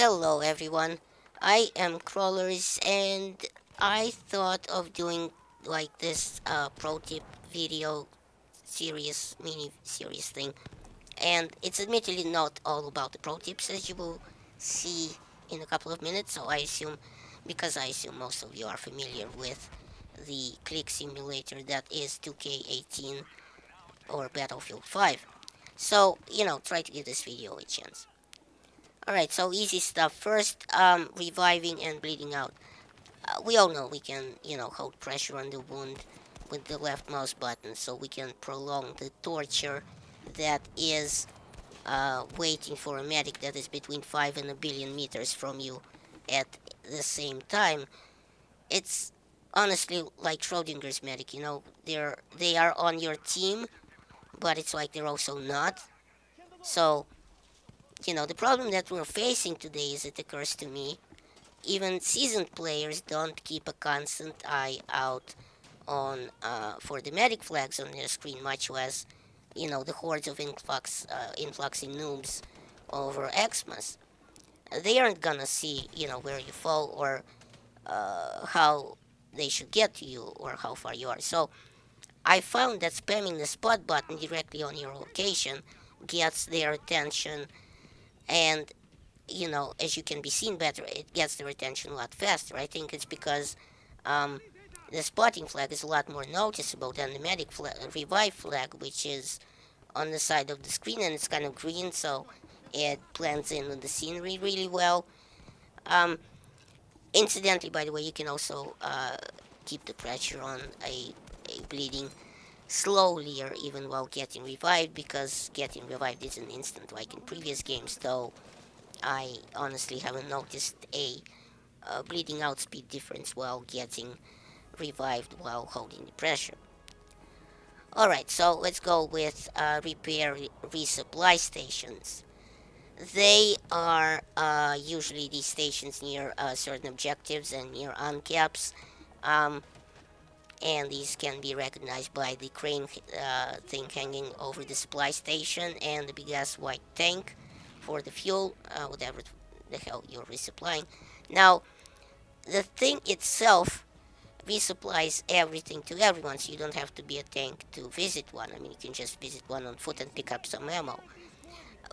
Hello everyone, I am Crawlers and I thought of doing like this pro tip video series, mini series thing. And it's admittedly not all about the pro tips as you will see in a couple of minutes, so because I assume most of you are familiar with the click simulator that is 2K18 or Battlefield 5. So, try to give this video a chance. Alright, so easy stuff. First, reviving and bleeding out. We all know we can, hold pressure on the wound with the left mouse button, so we can prolong the torture that is waiting for a medic that is between 5 and a billion meters from you at the same time. It's honestly like Schrodinger's medic, they are on your team, but it's like they're also not. So, the problem that we're facing today is it occurs to me even seasoned players don't keep a constant eye out on for the medic flags on their screen, much less the hordes of influxing noobs over Xmas. They aren't gonna see where you fall or how they should get to you or how far you are. So I found that spamming the spot button directly on your location gets their attention, and as you can be seen better, it gets their attention a lot faster. I think it's because the spotting flag is a lot more noticeable than the medic flag, revive flag, which is on the side of the screen and it's kind of green, so it blends in with the scenery really well. Incidentally, by the way, you can also keep the pressure on a bleeding slowly or even while getting revived, because getting revived isn't instant like in previous games, though I honestly haven't noticed a bleeding out speed difference while getting revived while holding the pressure. Alright, so let's go with repair resupply stations. They are usually these stations near certain objectives and near uncaps. And these can be recognized by the crane thing hanging over the supply station and the big ass white tank for the fuel, whatever the hell you're resupplying. Now, the thing itself resupplies everything to everyone, so you don't have to be a tank to visit one. I mean, you can just visit one on foot and pick up some ammo.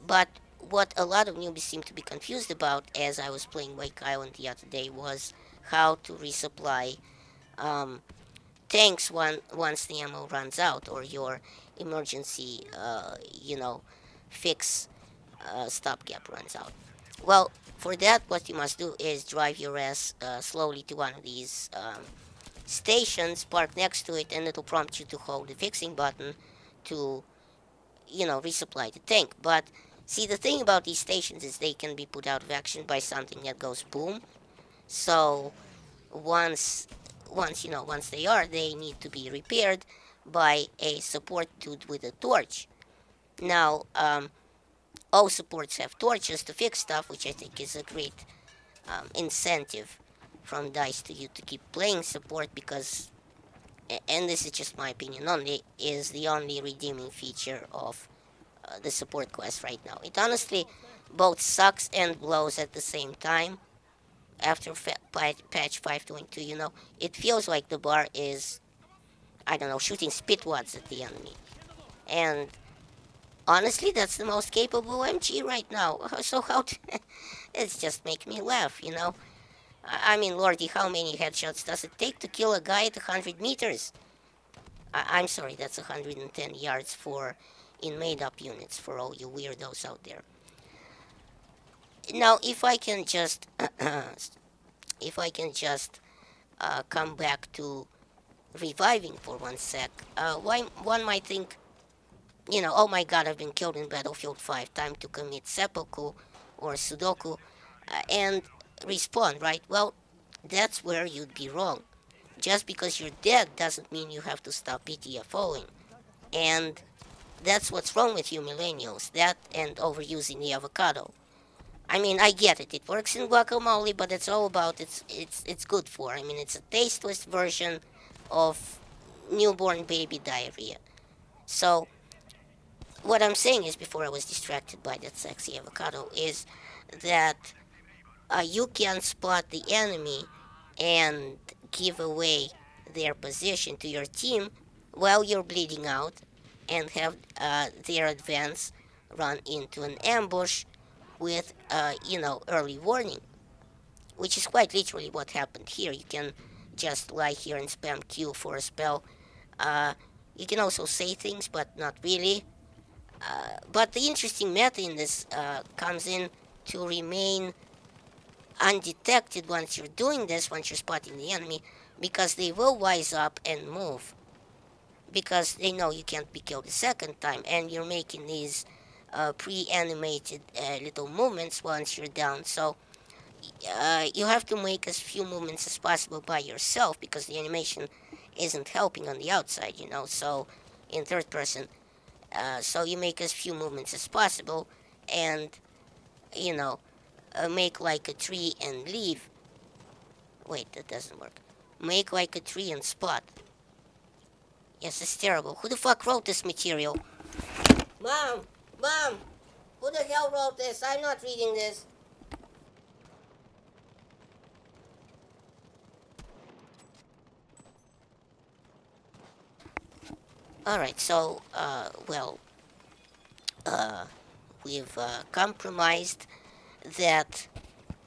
But what a lot of newbies seem to be confused about, as I was playing Wake Island the other day, was how to resupply tanks once the ammo runs out, or your emergency, fix stopgap runs out. Well, for that, what you must do is drive your ass slowly to one of these stations, park next to it, and it'll prompt you to hold the fixing button to, resupply the tank. But see, the thing about these stations is they can be put out of action by something that goes boom. So once they need to be repaired by a support dude with a torch. Now, all supports have torches to fix stuff, which I think is a great incentive from DICE to you to keep playing support, because, and this is just my opinion only, is the only redeeming feature of the support quest right now. It honestly both sucks and blows at the same time. After patch 5.2, it feels like the bar is, I don't know, shooting spit wads at the enemy. And honestly, that's the most capable MG right now. So it's just make me laugh, I mean, lordy, how many headshots does it take to kill a guy at 100 meters? I'm sorry, that's 110 yards for in made-up units for all you weirdos out there. Now, if I can just come back to reviving for one sec, one might think, oh my god, I've been killed in Battlefield 5, time to commit seppuku or sudoku and respawn, right? Well, that's where you'd be wrong. Just because you're dead doesn't mean you have to stop PTFOing. And that's what's wrong with you millennials, that and overusing the avocado. I mean, I get it, it works in guacamole, but it's all about it's good for. I mean, it's a tasteless version of newborn baby diarrhea. So what I'm saying is, before I was distracted by that sexy avocado, is that you can spot the enemy and give away their position to your team while you're bleeding out and have their advance run into an ambush with, early warning, which is quite literally what happened here. You can just lie here and spam Q for a spell. Uh, you can also say things, but not really. But the interesting meta in this comes in to remain undetected once you're doing this, once you're spotting the enemy, because they will wise up and move. Because they know you can't be killed a second time, and you're making these pre-animated little movements once you're down. So you have to make as few movements as possible by yourself because the animation isn't helping on the outside, so in third person. So you make as few movements as possible and, you know, make like a tree and leave. Wait, that doesn't work. Make like a tree and spot. Yes, it's terrible. Who the fuck wrote this material? Mom! Mom! Who the hell wrote this? I'm not reading this. Alright, so, we've compromised that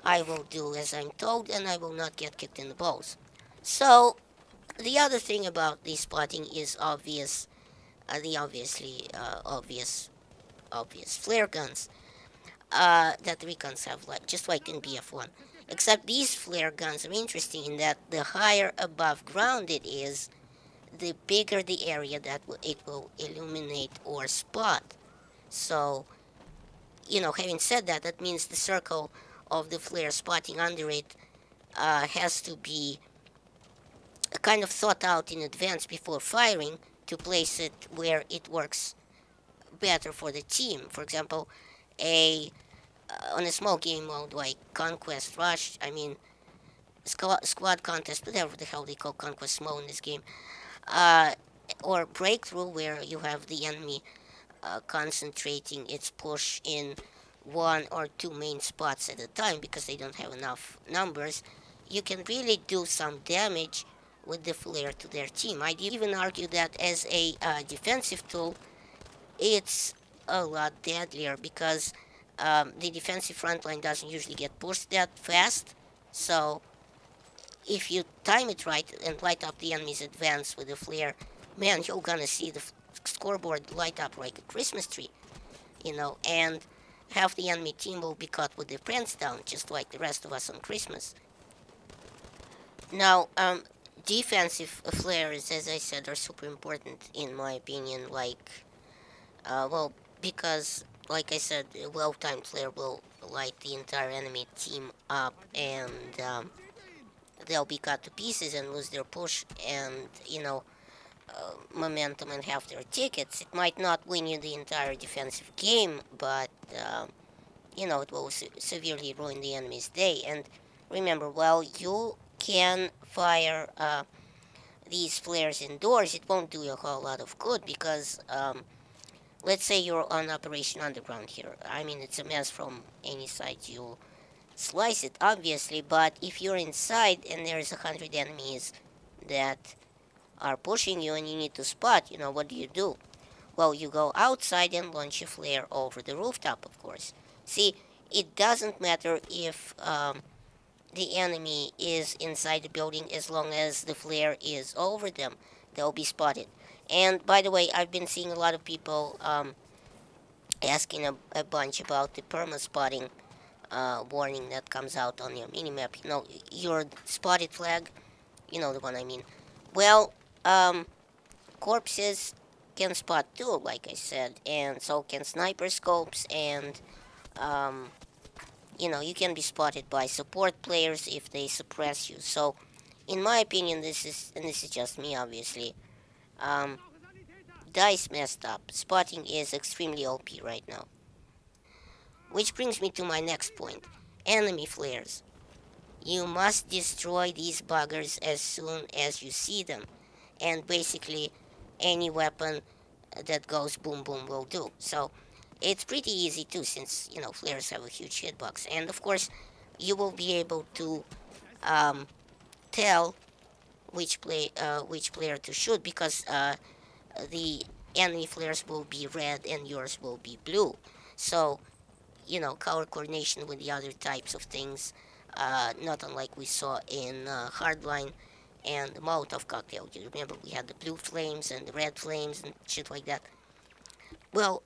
I will do as I'm told and I will not get kicked in the balls. So, the other thing about the spotting is the obvious flare guns that reconns have, just like in BF1. Except these flare guns are interesting in that the higher above ground it is, the bigger the area that it will illuminate or spot. So, having said that, that means the circle of the flare spotting under it has to be kind of thought out in advance before firing to place it where it works better for the team. For example, on a small game mode like Conquest Rush, squad contest, whatever the hell they call Conquest mode in this game, or Breakthrough, where you have the enemy concentrating its push in one or two main spots at a time because they don't have enough numbers, you can really do some damage with the flare to their team. I'd even argue that as a defensive tool, it's a lot deadlier because the defensive front line doesn't usually get pushed that fast. So if you time it right and light up the enemy's advance with a flare, man, you're gonna see the scoreboard light up like a Christmas tree, and half the enemy team will be caught with their pants down, just like the rest of us on Christmas. Now, defensive flares, as I said, are super important in my opinion, because, like I said, a well-timed flare will light the entire enemy team up, and they'll be cut to pieces and lose their push and, momentum and half their tickets. It might not win you the entire defensive game, but, it will severely ruin the enemy's day. And remember, while you can fire these flares indoors, it won't do you a whole lot of good because, let's say you're on Operation Underground here. It's a mess from any side you slice it, obviously, but if you're inside and there's 100 enemies that are pushing you and you need to spot, what do? Well, you go outside and launch a flare over the rooftop, of course. See, it doesn't matter if the enemy is inside the building as long as the flare is over them. They'll be spotted. And, by the way, I've been seeing a lot of people asking a bunch about the perma-spotting warning that comes out on your minimap. Your spotted flag, the one I mean. Well, corpses can spot too, like I said, and so can sniper scopes, and you can be spotted by support players if they suppress you. So, in my opinion, this is just me, obviously, DICE messed up. Spotting is extremely OP right now. Which brings me to my next point. Enemy flares. You must destroy these buggers as soon as you see them. And basically, any weapon that goes boom boom will do. So, it's pretty easy too, since, flares have a huge hitbox. And of course, you will be able to um, tell which player to shoot, because the enemy flares will be red and yours will be blue. So, color coordination with the other types of things, not unlike we saw in Hardline and the Molotov cocktail. You remember we had the blue flames and the red flames and shit like that. Well,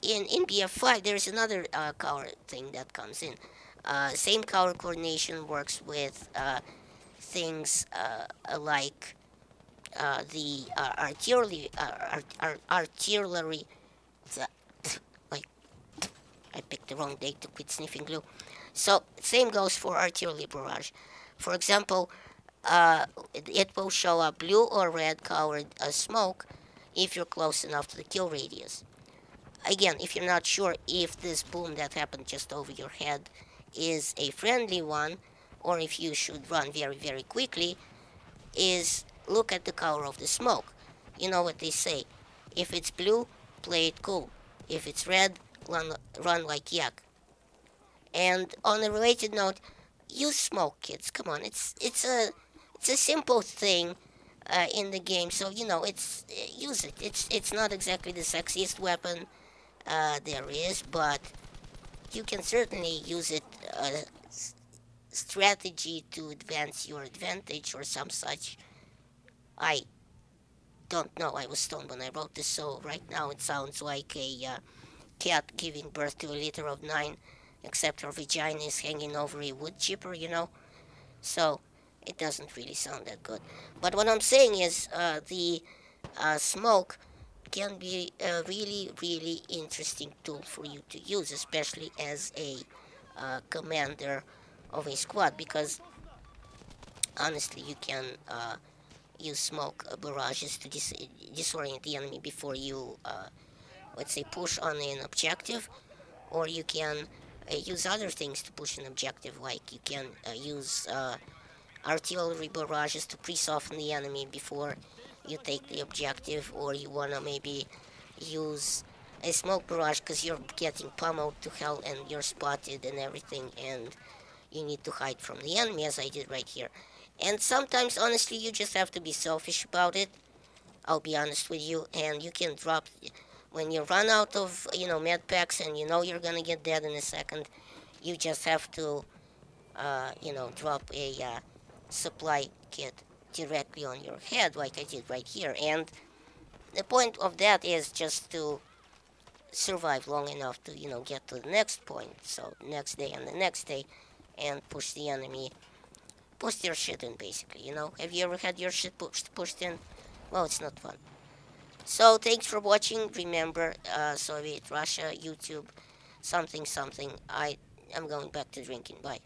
in BF5, there's another color thing that comes in. Same color coordination works with things like the artillery. Like, I picked the wrong day to quit sniffing glue. So same goes for artillery barrage. For example, it will show a blue or red colored smoke if you're close enough to the kill radius. Again, if you're not sure if this boom that happened just over your head is a friendly one, or if you should run very, very quickly, is look at the color of the smoke. You know what they say. If it's blue, play it cool. If it's red, run like yak. And on a related note, use smoke, kids. Come on, it's a simple thing in the game. So it's use it. It's not exactly the sexiest weapon there is, but you can certainly use it strategy to advance your advantage or some such. I don't know. I was stoned when I wrote this, so right now it sounds like a cat giving birth to a litter of 9, except her vagina is hanging over a wood chipper. So it doesn't really sound that good. But what I'm saying is the smoke can be a really, really interesting tool for you to use, especially as a commander of a squad, because honestly, you can use smoke barrages to disorient the enemy before you, let's say, push on an objective, or you can use other things to push an objective, like you can use artillery barrages to pre-soften the enemy before you take the objective, or you wanna maybe use a smoke barrage because you're getting pummeled to hell and you're spotted and everything, and you need to hide from the enemy, as I did right here. And sometimes, honestly, you just have to be selfish about it. I'll be honest with you, and you can drop when you run out of med packs and you're gonna get dead in a second. You just have to drop a supply kit directly on your head, like I did right here. And the point of that is just to survive long enough to get to the next point, so next day and the next day, and push the enemy, push their shit in, basically. Have you ever had your shit pushed in? Well, it's not fun. So thanks for watching. Remember, Soviet Russia, YouTube, something something. I am going back to drinking. Bye.